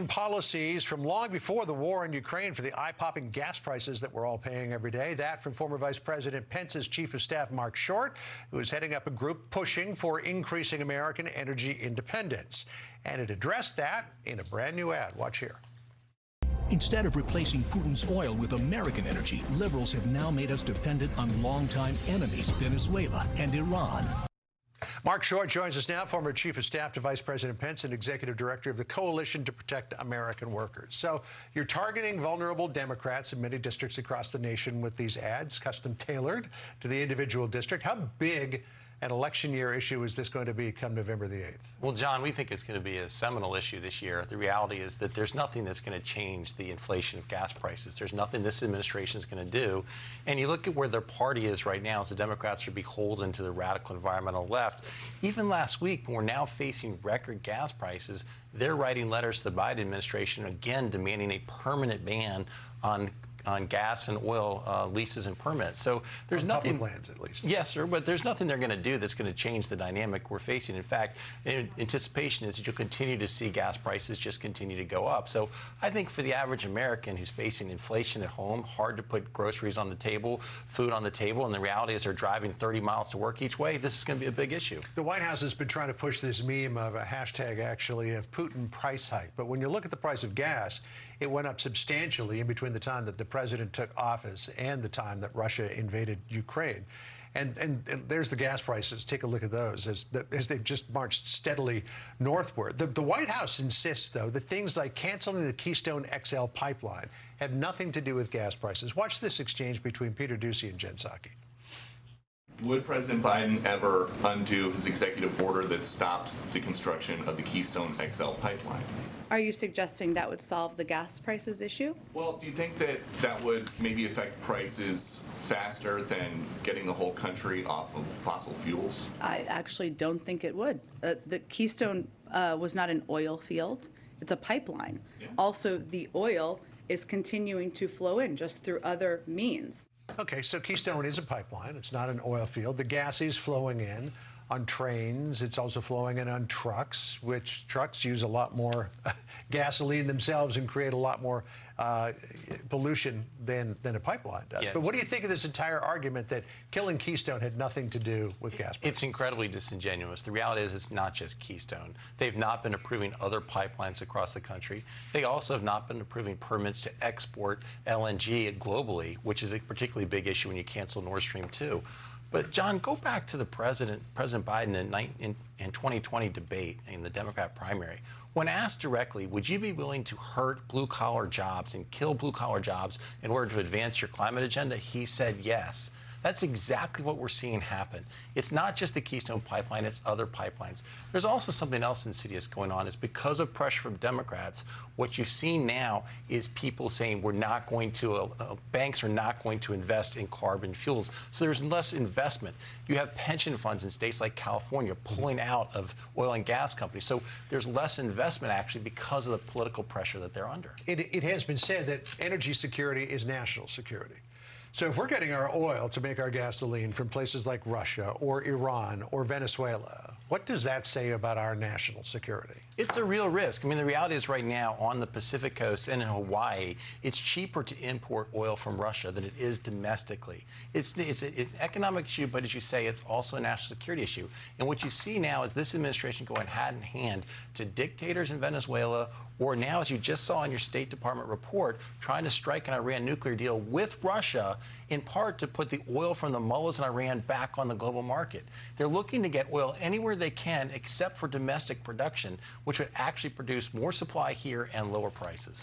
Policies from long before the war in Ukraine for the eye-popping gas prices that we're all paying every day. That from former Vice President Pence's Chief of Staff, Marc, who is heading up a group pushing for increasing American energy independence. And it addressed that in a brand new ad. Watch here. Instead of replacing Putin's oil with American energy, liberals have now made us dependent on longtime enemies, Venezuela and Iran. Marc joins us now, former Chief of Staff to Vice President Pence and Executive Director of the Coalition to Protect American Workers. So you're targeting vulnerable Democrats in many districts across the nation with these ads, custom tailored to the individual district. How big an election year issue is this going to be come November the 8th? Well, John, we think it's going to be a seminal issue this year. The reality is that there's nothing that's going to change the inflation of gas prices. There's nothing this administration is going to do. And you look at where their party is right now, as the Democrats are beholden to the radical environmental left. Even last week, when we're now facing record gas prices, they're writing letters to the Biden administration, again, demanding a permanent ban on gas and oil leases and permits. So there's nothing. Public lands, at least. Yes, sir, but there's nothing they're going to do that's going to change the dynamic we're facing. In fact, anticipation is that you'll continue to see gas prices just continue to go up. So I think for the average American who's facing inflation at home, hard to put groceries on the table, food on the table, and the reality is they're driving 30 miles to work each way, this is going to be a big issue. The White House has been trying to push this meme of a hashtag, actually, of Putin price hike. But when you look at the price of gas, it went up substantially in between the time that the president took office and the time that Russia invaded Ukraine. And there's the gas prices. Take a look at those as they've just marched steadily northward. The White House insists, though, that things like canceling the Keystone XL pipeline had nothing to do with gas prices. Watch this exchange between Peter Doocy and Jen Psaki. Would President Biden ever undo his executive order that stopped the construction of the Keystone XL pipeline? Are you suggesting that would solve the gas prices issue? Well, do you think that that would maybe affect prices faster than getting the whole country off of fossil fuels? I actually don't think it would. The Keystone was not an oil field. It's a pipeline. Yeah. Also, the oil is continuing to flow in just through other means. Okay, so Keystone is a pipeline. It's not an oil field. The gas is flowing in on trains. It's also flowing in on trucks, which trucks use a lot more gasoline themselves and create a lot more pollution than a pipeline does. Yeah. But what do you think of this entire argument that killing Keystone had nothing to do with gas prices? It's incredibly disingenuous. The reality is it's not just Keystone. They've not been approving other pipelines across the country. They also have not been approving permits to export LNG globally, which is a particularly big issue when you cancel Nord Stream 2. But, John, go back to the President Biden in 2020 debate in the Democrat primary. When asked directly, would you be willing to hurt blue-collar jobs and kill blue-collar jobs in order to advance your climate agenda, he said yes. That's exactly what we're seeing happen. It's not just the Keystone pipeline, it's other pipelines. There's also something else insidious going on. Is because of pressure from Democrats, what you've seen now is people saying we're not going to, banks are not going to invest in carbon fuels. So there's less investment. You have pension funds in states like California pulling out of oil and gas companies. So there's less investment actually because of the political pressure that they're under. It has been said that energy security is national security. So if we're getting our oil to make our gasoline from places like Russia or Iran or Venezuela, what does that say about our national security? It's a real risk. I mean, the reality is right now on the Pacific coast and in Hawaii, it's cheaper to import oil from Russia than it is domestically. It's an economic issue, but as you say, it's also a national security issue. And what you see now is this administration going hand in hand to dictators in Venezuela, or now, as you just saw in your State Department report, trying to strike an Iran nuclear deal with Russia, in part to put the oil from the mullahs in Iran back on the global market. They're looking to get oil anywhere they can except for domestic production, which would actually produce more supply here and lower prices.